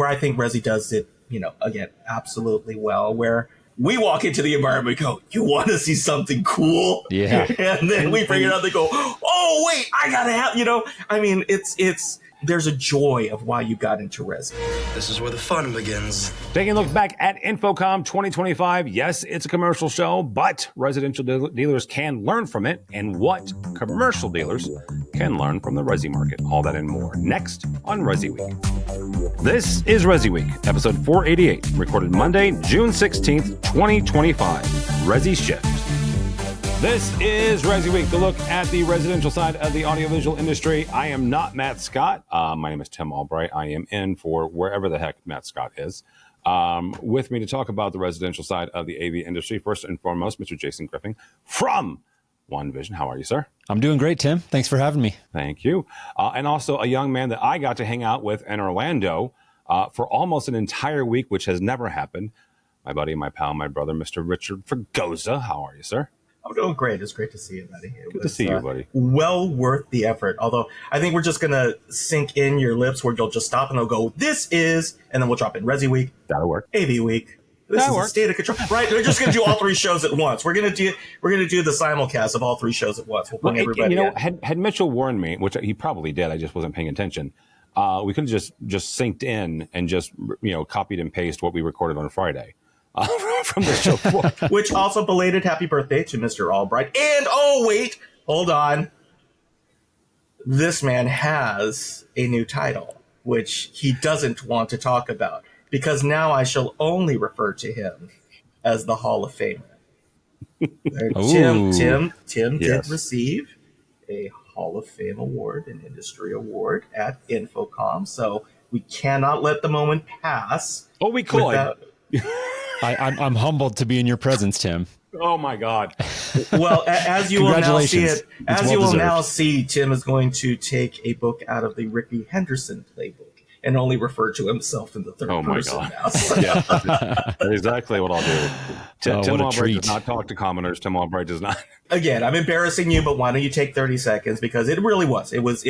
where I think Resi does it, again, absolutely well, where we walk into the environment and go, you want to see something cool? Yeah. And then we bring it up, they go, oh, wait, I got to have, there's a joy of why you got into Resi. This is where the fun begins. Taking a look back at InfoComm 2025. Yes, it's a commercial show, but residential dealers can learn from it, and what commercial dealers can learn from the Resi market. All that and more next on ResiWeek. This is ResiWeek, episode 488, recorded Monday, June 16th, 2025. Resi Shift. This is ResiWeek, the look at the residential side of the audiovisual industry. I am not Matt Scott. My name is Tim Albright. I am in for wherever the heck Matt Scott is. With me to talk about the residential side of the AV industry, first and foremost, Mr. Jason Griffing from OneVision. How are you, sir? I'm doing great, Tim. Thanks for having me. Thank you. And also a young man that I got to hang out with in Orlando for almost an entire week, which has never happened. My buddy, my pal, my brother, Mr. Richard Fregosa. How are you, sir? I'm doing great. It's great to see you, buddy. Good to see you, buddy. Well worth the effort. Although I think we're just going to sink in your lips where you'll just stop and they'll go, this is, and then we'll drop in Resi Week. That'll work. AV Week. This is a state of control. Right? We're just going to do all three shows at once. We're going to do the simulcast of all three shows at once. We'll bring everybody in. Had Mitchell warned me, which he probably did, I just wasn't paying attention, we could have just synced in and just, copied and pasted what we recorded on Friday. From the show floor. Which also belated happy birthday to Mr. Albright. And hold on. This man has a new title, which he doesn't want to talk about, because now I shall only refer to him as the Hall of Famer. Tim did receive a Hall of Fame award, an industry award at InfoComm, so we cannot let the moment pass. Oh, we could. I'm humbled to be in your presence, Tim. Oh my God! Well, as you will now see, Tim is going to take a book out of the Ricky Henderson playbook and only refer to himself in the third person. Oh my God! Now. So. Yeah, that's exactly what I'll do. Tim Albright does not talk to commoners. Tim Albright does not. Again, I'm embarrassing you, but why don't you take 30 seconds, because it really was. It was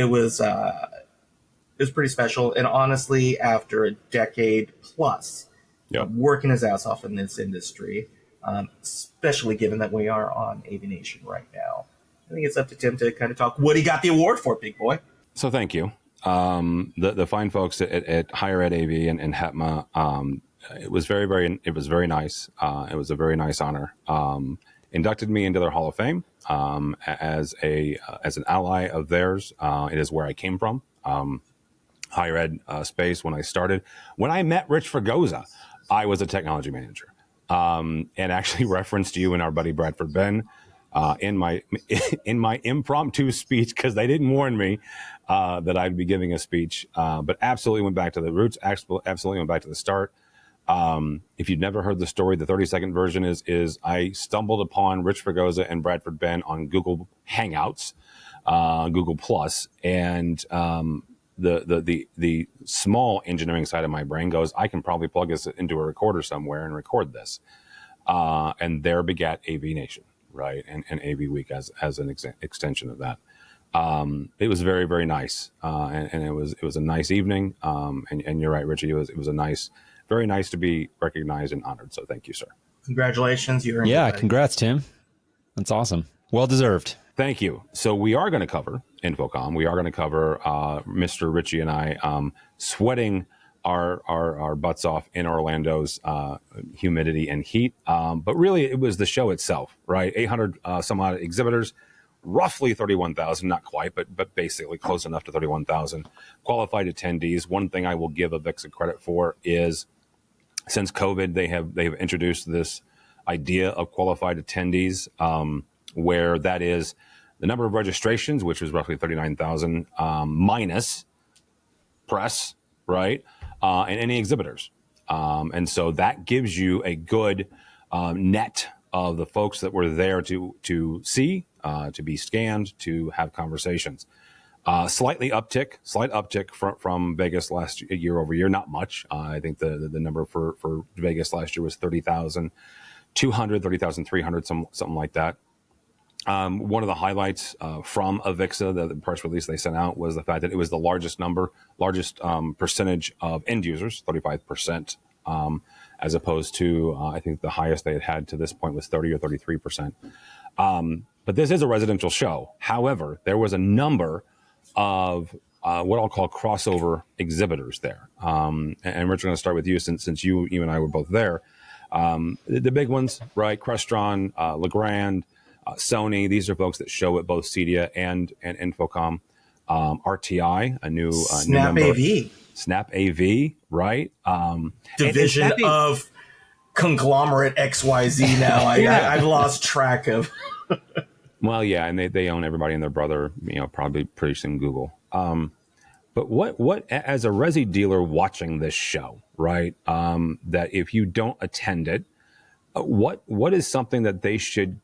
pretty special, and honestly, after a decade plus. Yep. Working his ass off in this industry, especially given that we are on AVNation right now. I think it's up to Tim to kind of talk what he got the award for, big boy. So thank you. The fine folks at Higher Ed AV and HETMA, it was very nice. It was a very nice honor. Inducted me into their Hall of Fame as an ally of theirs. It is where I came from. Higher ed space when I started. When I met Rich Fregosa, I was a technology manager, and actually referenced you and our buddy Bradford Ben in my impromptu speech, because they didn't warn me that I'd be giving a speech, but absolutely went back to the roots, absolutely went back to the start. If you've never heard the story, the 30-second version is I stumbled upon Rich Fregosa and Bradford Ben on Google Hangouts, Google Plus, and the small engineering side of my brain goes, I can probably plug this into a recorder somewhere and record this. And there begat AVNation, right? And AV Week as an extension of that. It was very, very nice. And it was a nice evening. And you're right, Richie, it was very nice to be recognized and honored. So thank you, sir. Congratulations. Congrats, Tim. That's awesome. Well deserved. Thank you. So we are going to cover InfoComm. We are going to cover Mr. Richie and I sweating our butts off in Orlando's humidity and heat. But really, it was the show itself, right? 800 some odd exhibitors, roughly 31,000, not quite, but basically close enough to 31,000 qualified attendees. One thing I will give Avixa credit for is, since COVID, they have introduced this idea of qualified attendees, where that is the number of registrations, which was roughly 39,000, minus press, right? And any exhibitors. And so that gives you a good net of the folks that were there to see, to be scanned, to have conversations. Slight uptick from Vegas last year over year, not much. I think the number for Vegas last year was 30,200, 30,300, something like that. One of the highlights from Avixa, the press release they sent out, was the fact that it was the largest percentage of end users, 35%, as opposed to, I think the highest they had to this point was 30 or 33%. But this is a residential show. However, there was a number of what I'll call crossover exhibitors there. And Rich, we're going to start with you since you and I were both there. The big ones, right? Crestron, Legrand, Sony. These are folks that show at both CEDIA and InfoComm. RTI, a new Snap new AV. Snap AV, right? Division of conglomerate XYZ now. I've lost track of. Well, yeah, and they own everybody and their brother, probably pretty soon Google. But what as a Resi dealer watching this show, right? That if you don't attend it, what is something that they should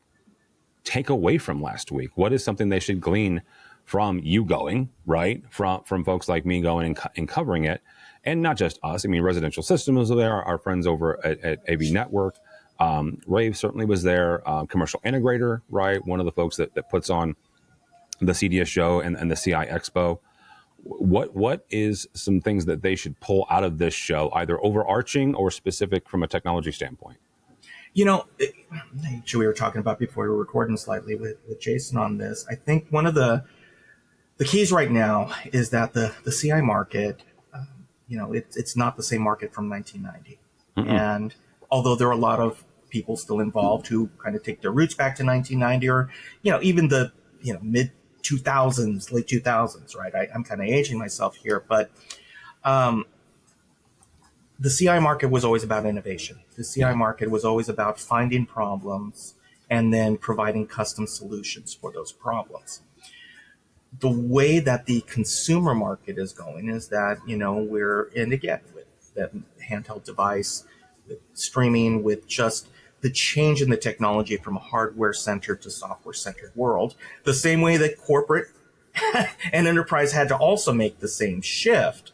take away from last week? What is something they should glean from you going, right? From folks like me going and covering it, and not just us. I mean, Residential Systems was there. Our friends over at AV Network. Rave certainly was there. Commercial Integrator, right? One of the folks that puts on the CDS show and the CI Expo. What is some things that they should pull out of this show, either overarching or specific from a technology standpoint? We were talking about before we were recording slightly with Jason on this. I think one of the keys right now is that the CI market, it's not the same market from 1990. Mm-hmm. And although there are a lot of people still involved who kind of take their roots back to 1990 or, even the, mid 2000s, late 2000s, right? I'm kind of aging myself here, but the CI market was always about innovation. The CI market was always about finding problems and then providing custom solutions for those problems. The way that the consumer market is going is that, we're in again with that handheld device, with streaming, with just the change in the technology from a hardware-centered to software-centered world, the same way that corporate and enterprise had to also make the same shift.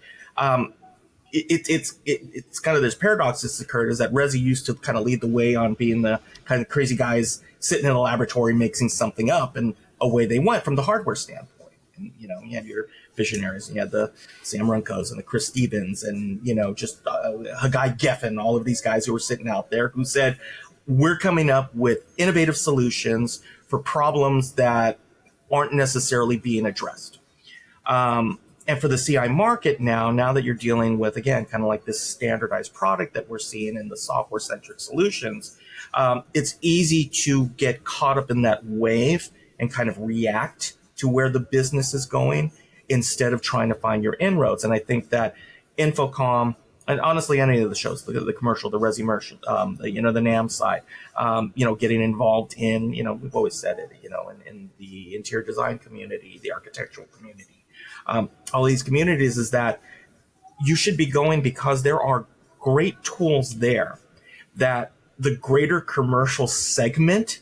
It's kind of this paradox that's occurred is that Resi used to kind of lead the way on being the kind of crazy guys sitting in a laboratory mixing something up, and away they went from the hardware standpoint. And, you had your visionaries, and you had the Sam Runkos and the Chris Stevens and, just Haggai Geffen, all of these guys who were sitting out there who said, we're coming up with innovative solutions for problems that aren't necessarily being addressed. And for the CI market now that you're dealing with, again, kind of like this standardized product that we're seeing in the software-centric solutions, it's easy to get caught up in that wave and kind of react to where the business is going instead of trying to find your inroads. And I think that InfoComm, and honestly, any of the shows, the commercial, the Resi merchant, the NAM side, getting involved in, we've always said it, in the interior design community, the architectural community, all these communities, is that you should be going because there are great tools there that the greater commercial segment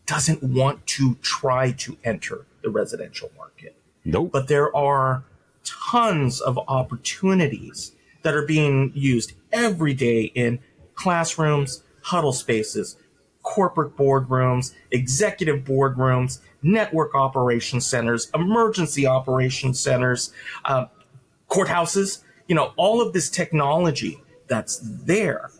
doesn't want to try to enter the residential market. Nope. But there are tons of opportunities that are being used every day in classrooms, huddle spaces, corporate boardrooms, executive boardrooms, network operations centers, emergency operations centers, courthouses. All of this technology that's there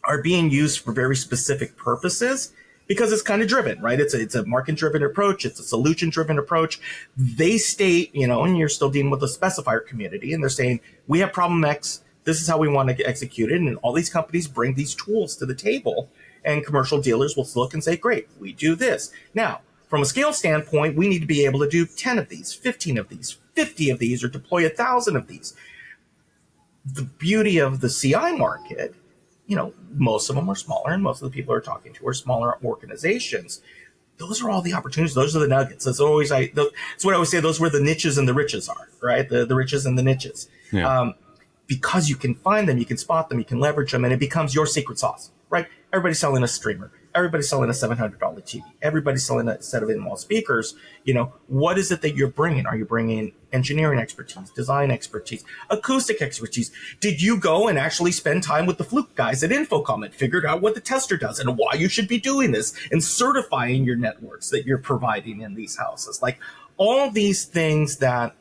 are being used for very specific purposes because it's kind of driven, right? It's a market-driven approach. It's a solution-driven approach. They state, and you're still dealing with the specifier community, and they're saying, we have problem X. This is how we want to execute it. And all these companies bring these tools to the table, and commercial dealers will look and say, great, we do this. Now, from a scale standpoint, we need to be able to do 10 of these, 15 of these, 50 of these, or deploy 1,000 of these. The beauty of the CI market, most of them are smaller, and most of the people are talking to are smaller organizations. Those are all the opportunities. Those are the nuggets. That's what I always say. Those where the niches and the riches are, right? The riches and the niches. Yeah. Because you can find them, you can spot them, you can leverage them, and it becomes your secret sauce, right? Everybody's selling a streamer. everybody's selling a $700 TV. Everybody's selling a set of in-wall speakers. What is it that you're bringing? Are you bringing engineering expertise, design expertise, acoustic expertise? Did you go and actually spend time with the Fluke guys at InfoComm and figured out what the tester does and why you should be doing this and certifying your networks that you're providing in these houses? Like all these things that,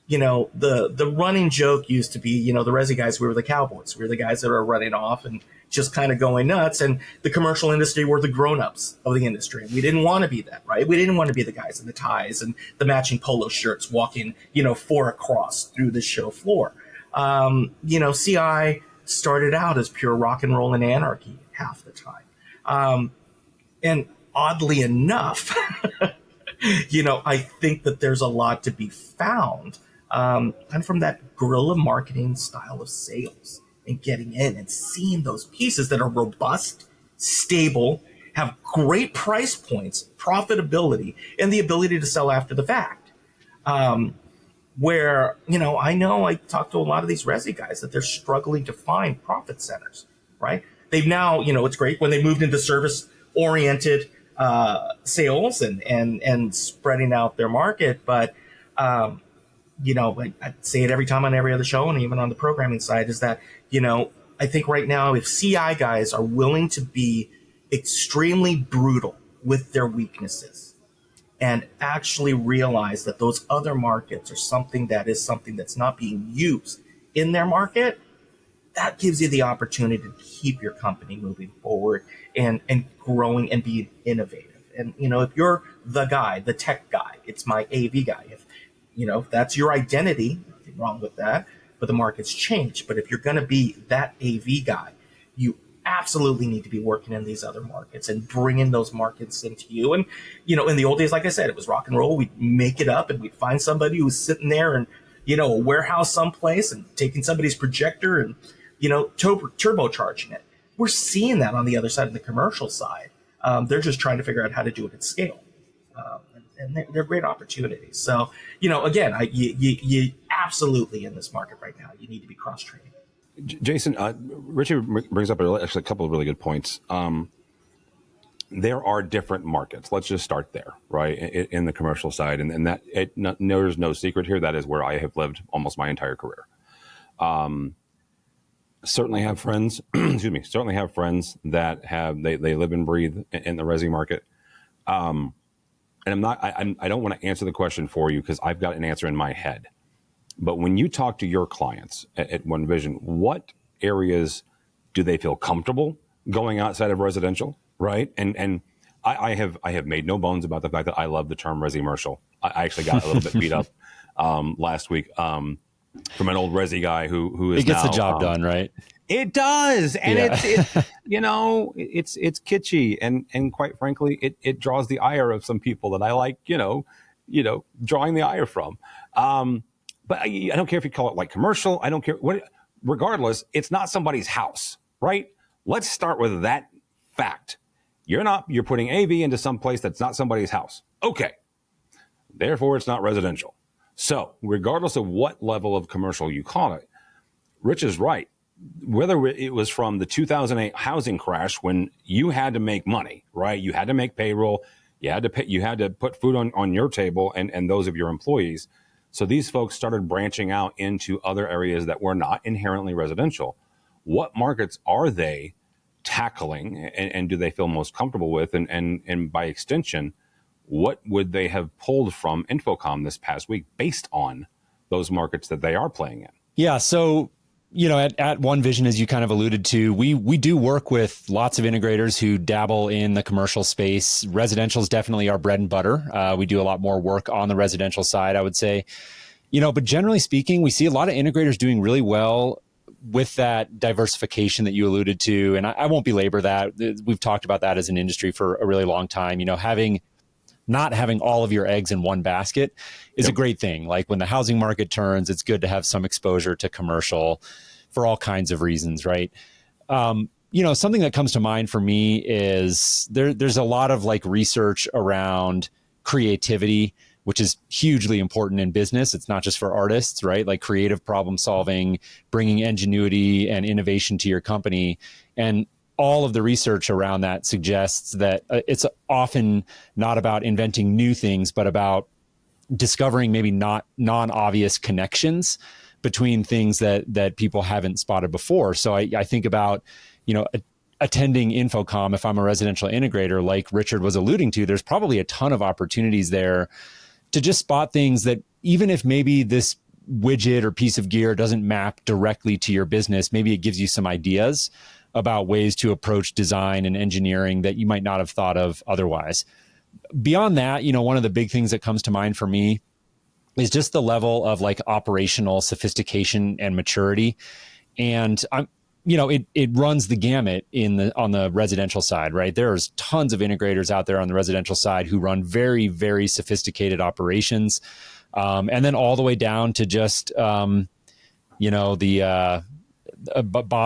the running joke used to be, the Resi guys, we were the cowboys. We were the guys that are running off and just kind of going nuts. And the commercial industry were the grown-ups of the industry. We didn't want to be that, right? We didn't want to be the guys in the ties and the matching polo shirts walking, 4 across through the show floor. CI started out as pure rock and roll and anarchy half the time. And oddly enough, I think that there's a lot to be found and from that guerrilla marketing style of sales and getting in and seeing those pieces that are robust, stable, have great price points, profitability, and the ability to sell after the fact. Where, I know I talk to a lot of these Resi guys that they're struggling to find profit centers, right? They've now, it's great when they moved into service-oriented sales and spreading out their market, but I say it every time on every other show and even on the programming side is that, I think right now if CI guys are willing to be extremely brutal with their weaknesses and actually realize that those other markets are something that's not being used in their market, that gives you the opportunity to keep your company moving forward and growing and being innovative. And, if you're the guy, the tech guy, it's my AV guy. If that's your identity, nothing wrong with that, but the market's changed. But if you're going to be that AV guy, you absolutely need to be working in these other markets and bringing those markets into you. And, in the old days, like I said, it was rock and roll. We'd make it up and we'd find somebody who was sitting there in, a warehouse someplace and taking somebody's projector and, turbocharging it. We're seeing that on the other side of the commercial side. They're just trying to figure out how to do it at scale. And they're great opportunities. So, again, you absolutely in this market right now, you need to be cross-training. Jason, Richie brings up actually a couple of really good points. There are different markets. Let's just start there, right, in the commercial side. And that there's no secret here. That is where I have lived almost my entire career. Certainly have friends, certainly have friends that they live and breathe in the Resi market. And I don't want to answer the question for you because I've got an answer in my head. But when you talk to your clients at OneVision, what areas do they feel comfortable going outside of residential, right? And I have made no bones about the fact that I love the term Resi-mercial. I actually got a little bit beat up last week from an old Resi guy who is it gets now, the job done, right? It does, and Yeah. it's kitschy, and quite frankly, it draws the ire of some people that I like, drawing the ire from. But I don't care if you call it like commercial. I don't care what. Regardless, it's not somebody's house, right? Let's start with that fact. You're putting AV into some place that's not somebody's house. Okay, therefore it's not residential. So regardless of what level of commercial you call it, Rich is right. Whether it was from the 2008 housing crash when you had to make money, right? You had to make payroll. You had to put food on your table and those of your employees. So these folks started branching out into other areas that were not inherently residential. What markets are they tackling and do they feel most comfortable with? And by extension, what would they have pulled from InfoComm this past week based on those markets that they are playing in? Yeah. So, at OneVision, as you kind of alluded to, we do work with lots of integrators who dabble in the commercial space. Residential is definitely our bread and butter. We do a lot more work on the residential side, I would say. But generally speaking, we see a lot of integrators doing really well with that diversification that you alluded to. And I won't belabor that. We've talked about that as an industry for a really long time. Not having all of your eggs in one basket is a great thing. Like when the housing market turns, it's good to have some exposure to commercial for all kinds of reasons, right? Something that comes to mind for me is there's a lot of like research around creativity, which is hugely important in business. It's not just for artists, right? Like creative problem solving, bringing ingenuity and innovation to your company. And all of the research around that suggests that it's often not about inventing new things, but about discovering maybe not non-obvious connections between things that people haven't spotted before. So I think about, attending InfoComm. If I'm a residential integrator, like Richard was alluding to, there's probably a ton of opportunities there to just spot things that, even if maybe this widget or piece of gear doesn't map directly to your business, maybe it gives you some ideas about ways to approach design and engineering that you might not have thought of otherwise. Beyond that, one of the big things that comes to mind for me is just the level of like operational sophistication and maturity. And it runs the gamut on the residential side, right? There's tons of integrators out there on the residential side who run very, very sophisticated operations. And then all the way down to just, Bob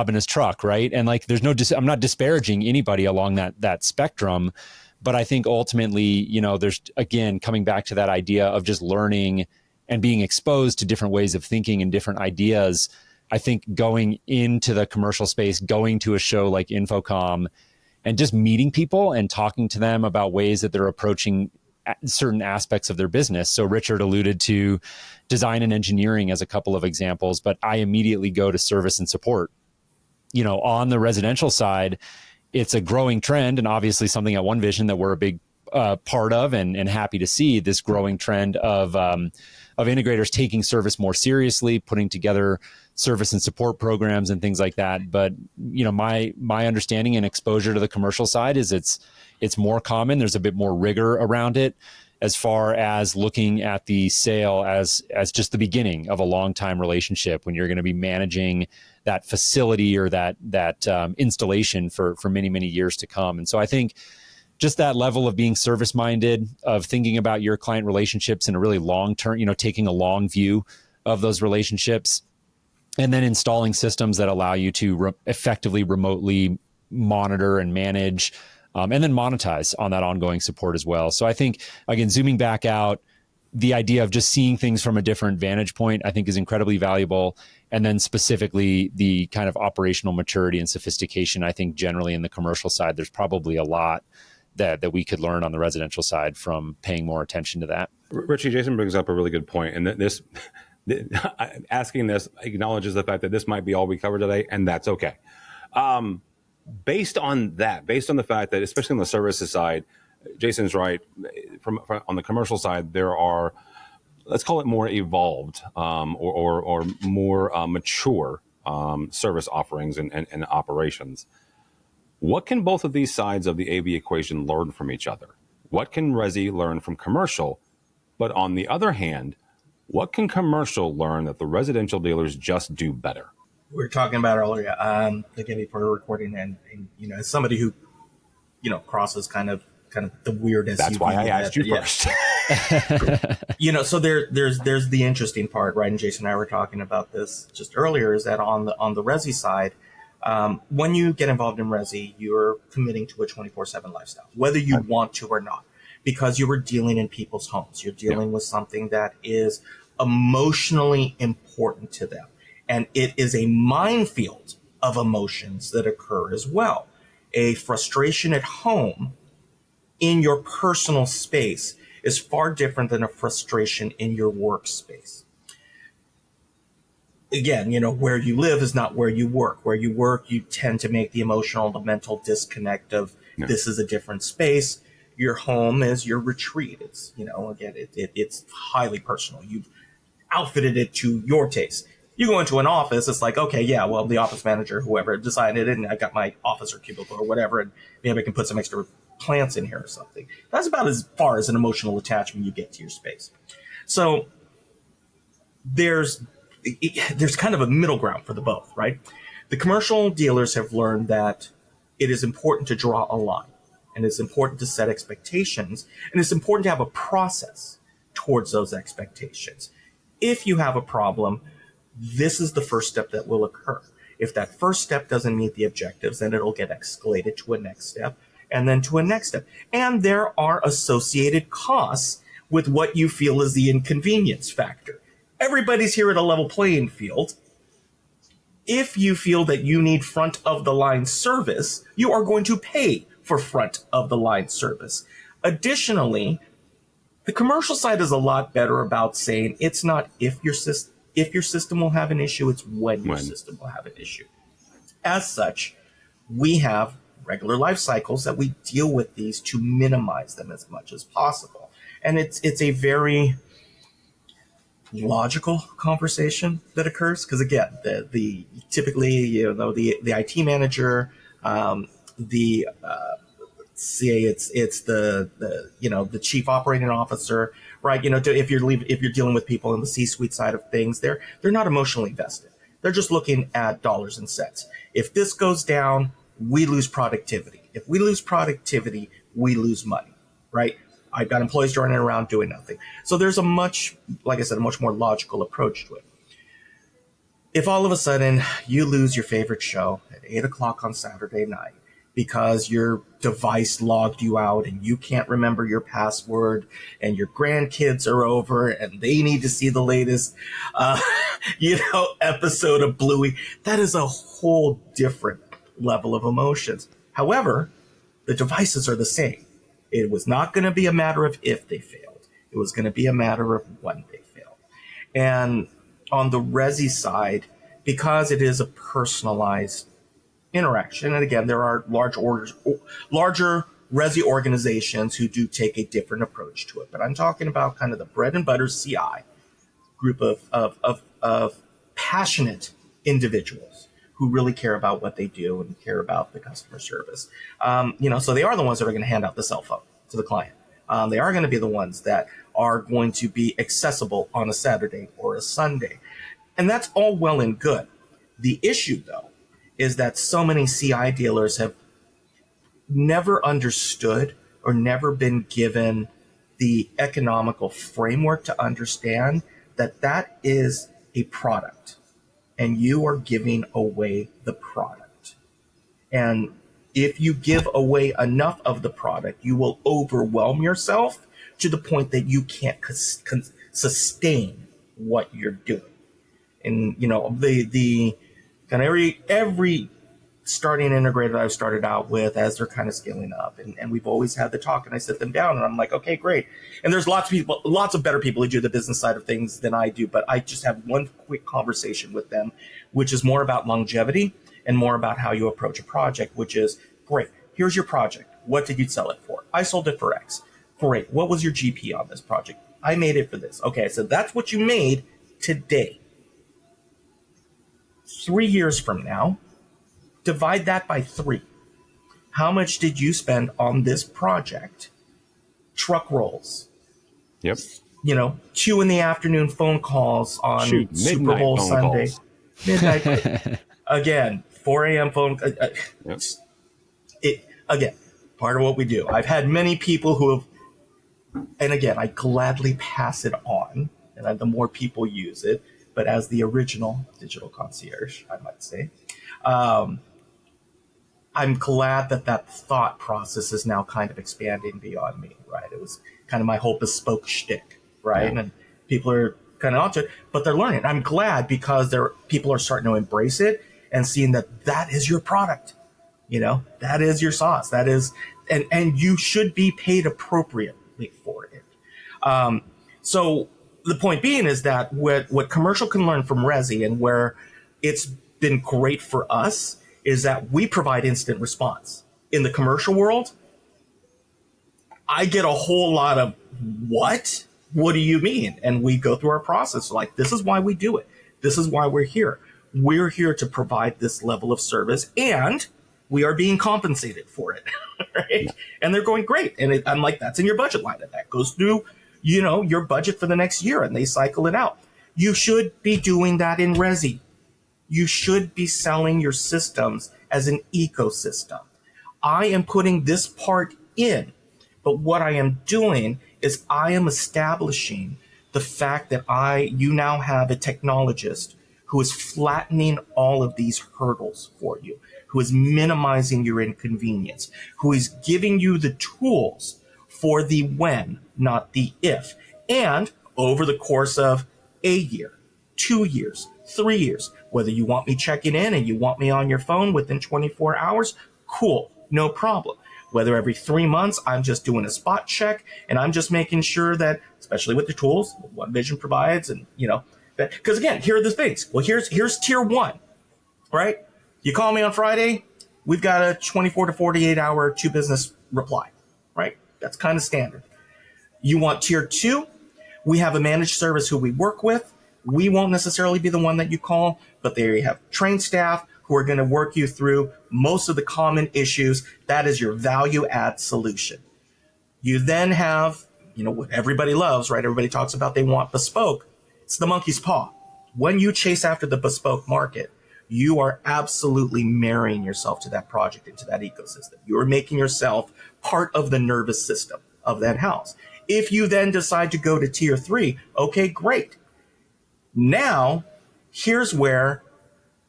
and his truck, right? And like, I'm not disparaging anybody along that spectrum, but I think ultimately, there's, again, coming back to that idea of just learning and being exposed to different ways of thinking and different ideas. I think going into the commercial space, going to a show like InfoComm and just meeting people and talking to them about ways that they're approaching certain aspects of their business. So Richard alluded to design and engineering as a couple of examples, but I immediately go to service and support. On the residential side, it's a growing trend, and obviously something at OneVision that we're a big part of and happy to see this growing trend of integrators taking service more seriously, putting together service and support programs and things like that. But my understanding and exposure to the commercial side is it's more common. There's a bit more rigor around it as far as looking at the sale as just the beginning of a long time relationship when you're going to be managing that facility or that installation for many, many years to come. And so I think just that level of being service minded, of thinking about your client relationships in a really long term, taking a long view of those relationships, and then installing systems that allow you to effectively remotely monitor and manage, and then monetize on that ongoing support as well. So I think, again, zooming back out, the idea of just seeing things from a different vantage point, I think, is incredibly valuable. And then specifically the kind of operational maturity and sophistication, I think generally in the commercial side, there's probably a lot that we could learn on the residential side from paying more attention to that. Richie, Jason brings up a really good point. And this asking this acknowledges the fact that this might be all we cover today, and that's okay. Based on the fact that, especially on the services side, Jason's right. From on the commercial side, there are, let's call it more evolved or more mature service offerings and operations. What can both of these sides of the AV equation learn from each other? What can Resi learn from commercial? But on the other hand, what can commercial learn that the residential dealers just do better? We were talking about earlier, again, before recording, and as somebody who, crosses kind of the weirdness. That's why I asked you first. So there's the interesting part, right? And Jason and I were talking about this just earlier, is that on the Resi side, when you get involved in Resi, you're committing to a 24/7 lifestyle, whether you want to or not, because you are dealing in people's homes. You're dealing with something that is emotionally important to them. And it is a minefield of emotions that occur as well. A frustration at home in your personal space is far different than a frustration in your workspace. Again, where you live is not where you work. Where you work, you tend to make the emotional, the mental disconnect of this is a different space. Your home is your retreat. It's, again, it's highly personal. You've outfitted it to your taste. You go into an office, it's like, okay, yeah, well, the office manager, whoever decided it, and I got my office or cubicle or whatever, and maybe I can put some extra plants in here or something. That's about as far as an emotional attachment you get to your space. So there's kind of a middle ground for the both, right? The commercial dealers have learned that it is important to draw a line, and it's important to set expectations, and it's important to have a process towards those expectations. If you have a problem, this is the first step that will occur. If that first step doesn't meet the objectives, then it'll get escalated to a next step, and then to a next step. And there are associated costs with what you feel is the inconvenience factor. Everybody's here at a level playing field. If you feel that you need front of the line service, you are going to pay for front of the line service. Additionally, the commercial side is a lot better about saying it's not if your system will have an issue, it's when your system will have an issue. As such, we have regular life cycles that we deal with these to minimize them as much as possible. And it's a very logical conversation that occurs because, again, the typically the IT manager, it's the chief operating officer, right? If you're dealing with people in the C-suite side of things, they're not emotionally invested. They're just looking at dollars and cents. If this goes down, we lose productivity. If we lose productivity, we lose money, right? I've got employees running around doing nothing. So there's a much more logical approach to it. If all of a sudden you lose your favorite show at 8:00 on Saturday night because your device logged you out and you can't remember your password and your grandkids are over and they need to see the latest, episode of Bluey, that is a whole different level of emotions. However, the devices are the same. It was not going to be a matter of if they failed. It was going to be a matter of when they failed. And on the Resi side, because it is a personalized interaction, and again, there are larger Resi organizations who do take a different approach to it. But I'm talking about kind of the bread and butter CI group of passionate individuals who really care about what they do and care about the customer service. So they are the ones that are going to hand out the cell phone to the client. They are going to be the ones that are going to be accessible on a Saturday or a Sunday. And that's all well and good. The issue, though, is that so many CI dealers have never understood or never been given the economical framework to understand that that is a product and you are giving away the product. And if you give away enough of the product, you will overwhelm yourself to the point that you can't sustain what you're doing. And, the kind of every starting integrator I've started out with as they're kind of scaling up, and we've always had the talk, and I sit them down and I'm like, okay, great. And there's lots of better people who do the business side of things than I do, but I just have one quick conversation with them, which is more about longevity and more about how you approach a project, which is, great, here's your project. What did you sell it for? I sold it for X. Great. What was your GP on this project? I made it for this. Okay, so that's what you made today. 3 years from now, divide that by 3. How much did you spend on this project? Truck rolls. Yep. 2 in-the-afternoon phone calls on Super Bowl Sunday. Calls. Midnight. Again, 4 a.m. phone. Yep. Again, part of what we do. I've had many people who have, and again, I gladly pass it on, and the more people use it, but as the original digital concierge, I might say, I'm glad that thought process is now kind of expanding beyond me, right? It was kind of my whole bespoke shtick, right? Yeah. And people are kind of onto it, but they're learning. I'm glad because people are starting to embrace it and seeing that is your product, that is your sauce, that is, and you should be paid appropriately for it. So the point being is that what commercial can learn from Resi and where it's been great for us is that we provide instant response. In the commercial world, I get a whole lot of, what? What do you mean? And we go through our process. Like, this is why we do it. This is why we're here. We're here to provide this level of service, and we are being compensated for it. Right? Yeah. And they're going, great. And I'm like, that's in your budget line. And that goes through, your budget for the next year, and they cycle it out. You should be doing that in Resi. You should be selling your systems as an ecosystem. I am putting this part in, but what I am doing is I am establishing the fact that you now have a technologist who is flattening all of these hurdles for you, who is minimizing your inconvenience, who is giving you the tools for the when, not the if. And over the course of a year, 2 years, 3 years. Whether you want me checking in and you want me on your phone within 24 hours, cool, no problem. Whether every 3 months I'm just doing a spot check and I'm just making sure that, especially with the tools OneVision provides, and because again, here are the things. Well, here's tier 1, right? You call me on Friday, we've got a 24 to 48 hour to business reply, right? That's kind of standard. You want tier 2? We have a managed service who we work with. We won't necessarily be the one that you call, but they have trained staff who are going to work you through most of the common issues. That is your value add solution. You then have, what everybody loves, right? Everybody talks about they want bespoke. It's the monkey's paw. When you chase after the bespoke market, you are absolutely marrying yourself to that project, into that ecosystem. You are making yourself part of the nervous system of that house. If you then decide to go to tier 3, okay, great. Now, here's where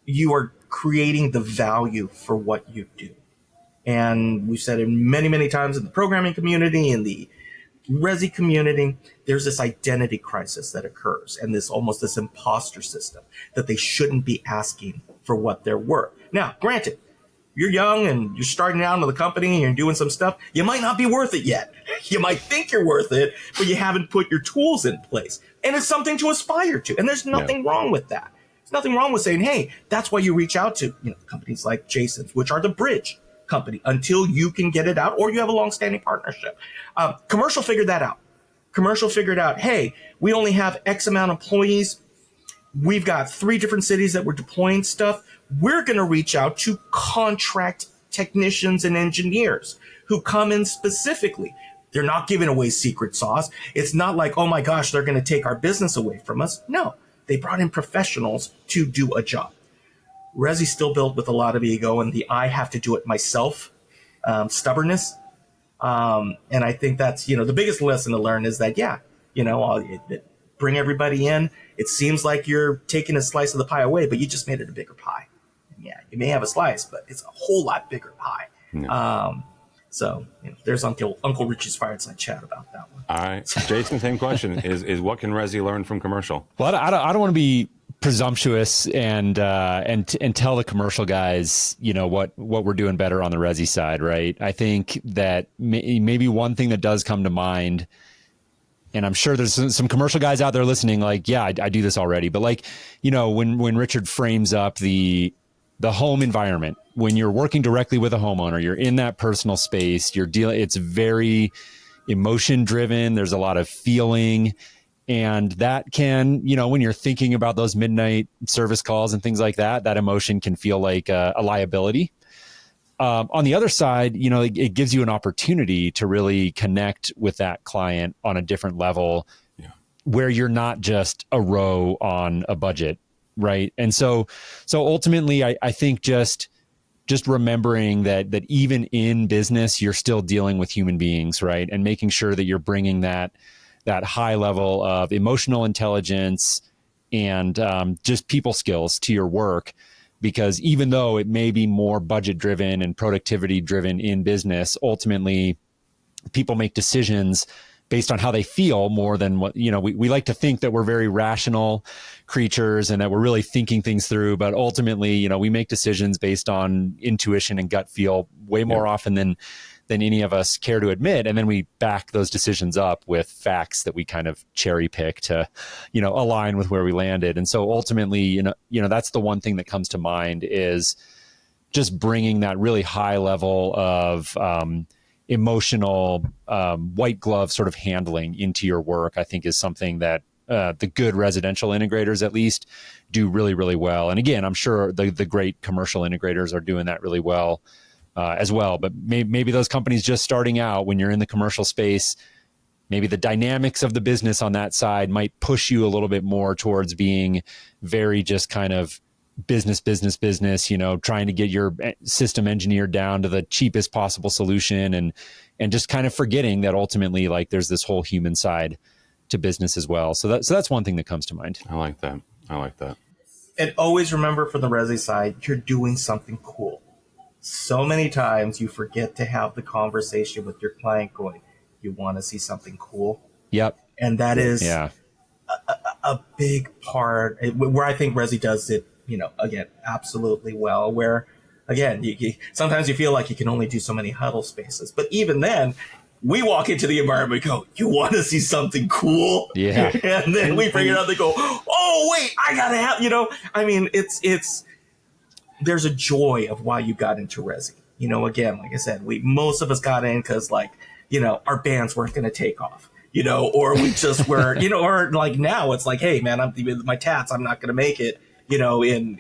you are creating the value for what you do. And we've said it many, many times in the programming community, in the Resi community, there's this identity crisis that occurs and this imposter system that they shouldn't be asking for what they're worth. Now, granted, you're young and you're starting out in the company and you're doing some stuff, you might not be worth it yet. You might think you're worth it, but you haven't put your tools in place. And it's something to aspire to. And there's nothing wrong with that. There's nothing wrong with saying, hey, that's why you reach out to companies like Jason's, which are the bridge company until you can get it out or you have a long-standing partnership. Commercial figured that out. Commercial figured out, hey, we only have X amount of employees. We've got 3 different cities that we're deploying stuff. We're going to reach out to contract technicians and engineers who come in specifically. They're not giving away secret sauce. It's not like, oh my gosh, they're going to take our business away from us. No, they brought in professionals to do a job. Resi's still built with a lot of ego and the I have to do it myself stubbornness. And I think that's, the biggest lesson to learn is that, bring everybody in. It seems like you're taking a slice of the pie away, but you just made it a bigger pie. Yeah, you may have a slice, but it's a whole lot bigger pie. No. So there's Uncle Richie's fireside chat about that one. All right, Jason, same question: is what can Resi learn from commercial? Well, I don't want to be presumptuous and tell the commercial guys what we're doing better on the Resi side, right? I think that maybe one thing that does come to mind, and I'm sure there's some commercial guys out there listening, like, yeah, I do this already, but when Richard frames up the home environment, when you're working directly with a homeowner, you're in that personal space, it's very emotion driven. There's a lot of feeling. And that can, when you're thinking about those midnight service calls and things like that, that emotion can feel like a liability. On the other side, it gives you an opportunity to really connect with that client on a different level, where you're not just a row on a budget. Right. And so ultimately, I think just remembering that even in business, you're still dealing with human beings, right? And making sure that you're bringing that high level of emotional intelligence and just people skills to your work, because even though it may be more budget driven and productivity driven in business, ultimately people make decisions based on how they feel more than what, we like to think that we're very rational creatures and that we're really thinking things through. But ultimately, we make decisions based on intuition and gut feel way more often than any of us care to admit. And then we back those decisions up with facts that we kind of cherry pick to, align with where we landed. And so ultimately, that's the one thing that comes to mind is just bringing that really high level of, emotional white glove sort of handling into your work, I think is something that the good residential integrators at least do really, really well. And again, I'm sure the great commercial integrators are doing that really well as well. But maybe those companies just starting out, when you're in the commercial space, maybe the dynamics of the business on that side might push you a little bit more towards being very just kind of business, trying to get your system engineered down to the cheapest possible solution and just kind of forgetting that ultimately, like, there's this whole human side to business as well. So that's one thing that comes to mind. I like that. And always remember, for the Resi side, you're doing something cool. So many times you forget to have the conversation with your client going, you want to see something cool? Yep. And that is a big part where I think Resi does it, again, absolutely well, where, again, sometimes you feel like you can only do so many huddle spaces. But even then, we walk into the environment and go, you want to see something cool? Yeah. And then we bring it up, they go, oh, wait, I got to have, I mean, there's a joy of why you got into Resi. Again, like I said, most of us got in because, like, our bands weren't going to take off, or we just were, or like now it's like, hey, man, my tats, I'm not going to make it, in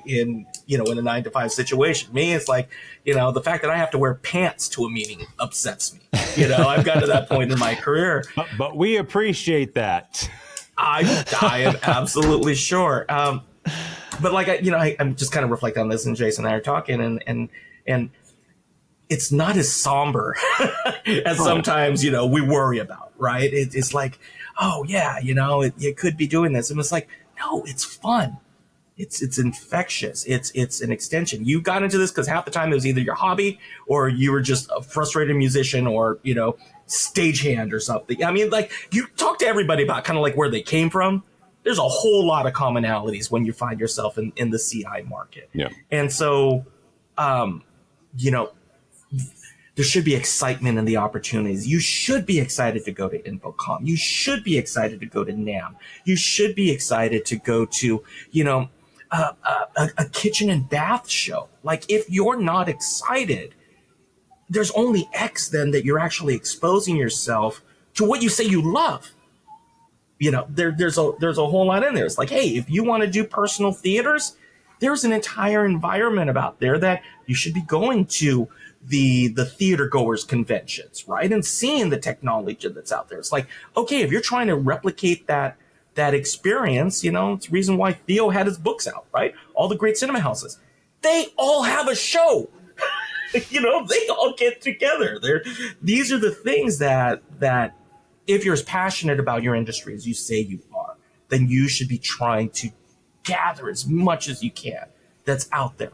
a 9-to-5 situation. Me, it's like, the fact that I have to wear pants to a meeting upsets me. I've got to that point in my career. But we appreciate that. I am absolutely sure. But like, I'm just kind of reflecting on this, and Jason and I are talking, and it's not as somber as sometimes, we worry about, right? It's like, oh yeah, it could be doing this. And it's like, no, it's fun. It's infectious. It's an extension. You got into this because half the time it was either your hobby or you were just a frustrated musician or, stagehand or something. I mean, like, you talk to everybody about kind of like where they came from. There's a whole lot of commonalities when you find yourself in the CI market. Yeah. And so, there should be excitement in the opportunities. You should be excited to go to InfoComm. You should be excited to go to NAM. You should be excited to go to, a kitchen and bath show. Like, if you're not excited, there's only X then that you're actually exposing yourself to what you say you love. There's a whole lot in there. It's like, hey, if you want to do personal theaters, there's an entire environment about there that you should be going to the theater goers conventions, right? And seeing the technology that's out there. It's like, okay, if you're trying to replicate that experience, it's the reason why Theo had his books out, right? All the great cinema houses, they all have a show. They all get together. These are the things that if you're as passionate about your industry as you say you are, then you should be trying to gather as much as you can that's out there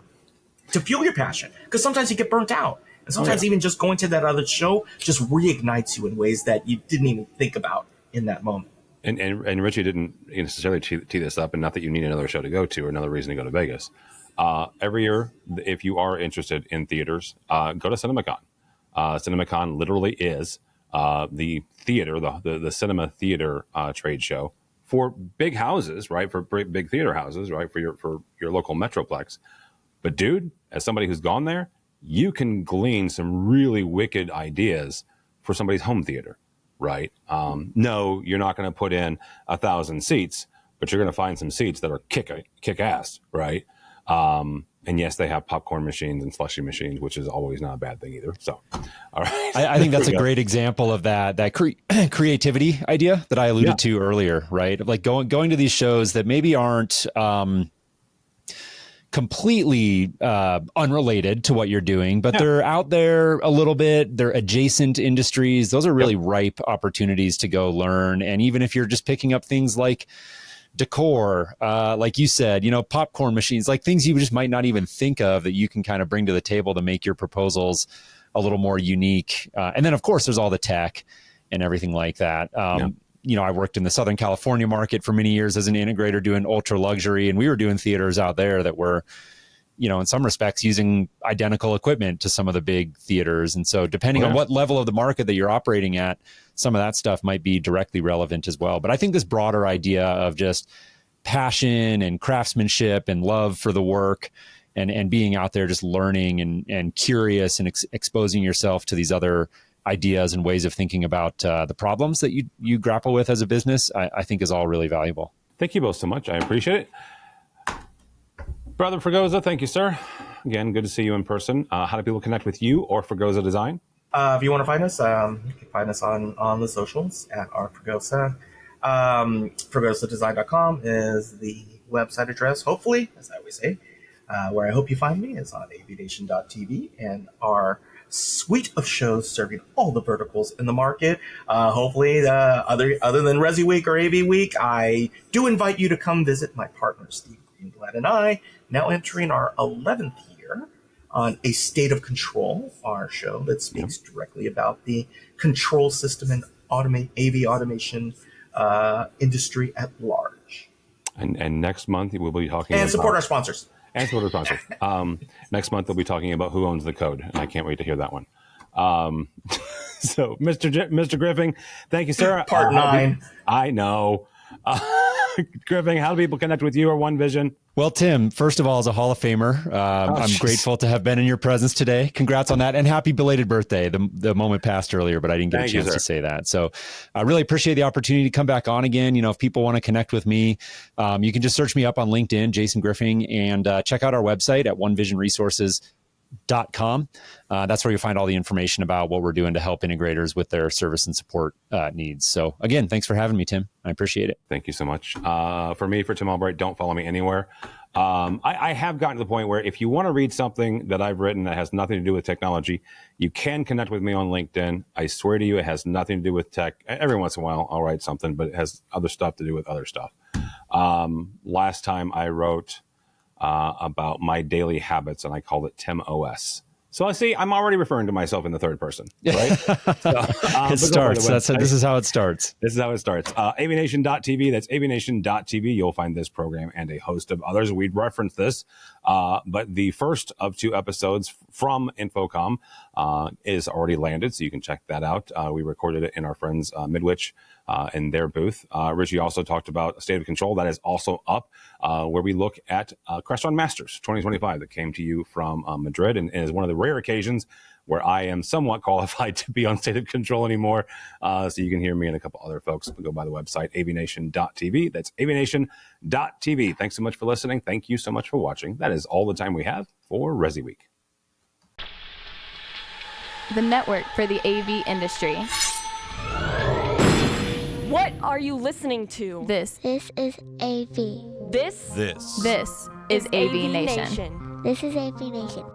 to fuel your passion. Because sometimes you get burnt out. And sometimes even just going to that other show just reignites you in ways that you didn't even think about in that moment. And Richie didn't necessarily tee this up, and not that you need another show to go to or another reason to go to Vegas. Every year, if you are interested in theaters, go to CinemaCon. CinemaCon literally is the theater, the cinema theater trade show for big houses, right? For big theater houses, right? For your local metroplex. But dude, as somebody who's gone there, you can glean some really wicked ideas for somebody's home theater, right? No, you're not going to put in 1,000 seats, but you're going to find some seats that are kick ass, right? And yes, they have popcorn machines and slushy machines, which is always not a bad thing either. So, all right. I think that's a great example of that creativity idea that I alluded to earlier, right? Of like going to these shows that maybe aren't completely unrelated to what you're doing, but they're out there a little bit. They're adjacent industries. Those are really ripe opportunities to go learn. And even if you're just picking up things like decor, like you said, popcorn machines, like things you just might not even think of that you can kind of bring to the table to make your proposals a little more unique. And then of course there's all the tech and everything like that. I worked in the Southern California market for many years as an integrator doing ultra luxury, and we were doing theaters out there that were, in some respects using identical equipment to some of the big theaters. And so depending on what level of the market that you're operating at, some of that stuff might be directly relevant as well. But I think this broader idea of just passion and craftsmanship and love for the work and being out there just learning and curious and exposing yourself to these other ideas and ways of thinking about the problems that you grapple with as a business, I think is all really valuable. Thank you both so much. I appreciate it. Brother Fregosa, thank you, sir. Again, good to see you in person. How do people connect with you or Fregosa Design? If you want to find us, you can find us on the socials at rfregosa. FregosaDesign.com is the website address, hopefully, as I always say. Where I hope you find me is on AVNation.tv, and our suite of shows serving all the verticals in the market. Hopefully, other than ResiWeek or AV Week, I do invite you to come visit my partner, Steve Greenblatt, and I, now entering our 11th year on A State of Control, our show that speaks directly about the control system and AV automation industry at large. And next month we'll be talking And about, support our sponsors. and support our sponsors. Next month we'll be talking about who owns the code, and I can't wait to hear that one. So, Mr. Griffing, thank you, sir. Part 9. I know. Griffing, how do people connect with you or OneVision? Well, Tim, first of all, as a Hall of Famer, I'm grateful to have been in your presence today. Congrats on that, and happy belated birthday. The moment passed earlier, but I didn't get a chance to say that. So I really appreciate the opportunity to come back on again. You know, if people want to connect with me, you can just search me up on LinkedIn, Jason Griffing, and check out our website at OneVisionResources.com. That's where you'll find all the information about what we're doing to help integrators with their service and support needs. So again, thanks for having me, Tim. I appreciate it. Thank you so much. For Tim Albright, don't follow me anywhere. I have gotten to the point where if you want to read something that I've written that has nothing to do with technology, you can connect with me on LinkedIn. I swear to you, it has nothing to do with tech. Every once in a while, I'll write something, but it has other stuff to do with other stuff. Last time I wrote about my daily habits, and I called it Tim OS. So I see, I'm already referring to myself in the third person, right? It starts. This is how it starts. This is how it starts. AVNation.tv. That's AVNation.tv. You'll find this program and a host of others. We'd reference this, but the first of 2 episodes from InfoComm is already landed, so you can check that out. We recorded it in our friends Midwich in their booth. Richie also talked about State of Control. That is also up, where we look at Crestron Masters 2025 that came to you from Madrid, and is one of the rare occasions where I am somewhat qualified to be on State of Control anymore. So you can hear me and a couple other folks. Go by the website, AVNation.tv. That's AVNation.tv. Thanks so much for listening. Thank you so much for watching. That is all the time we have for ResiWeek. The network for the AV industry. What are you listening to? This is AV. This is AVNation. This is AVNation.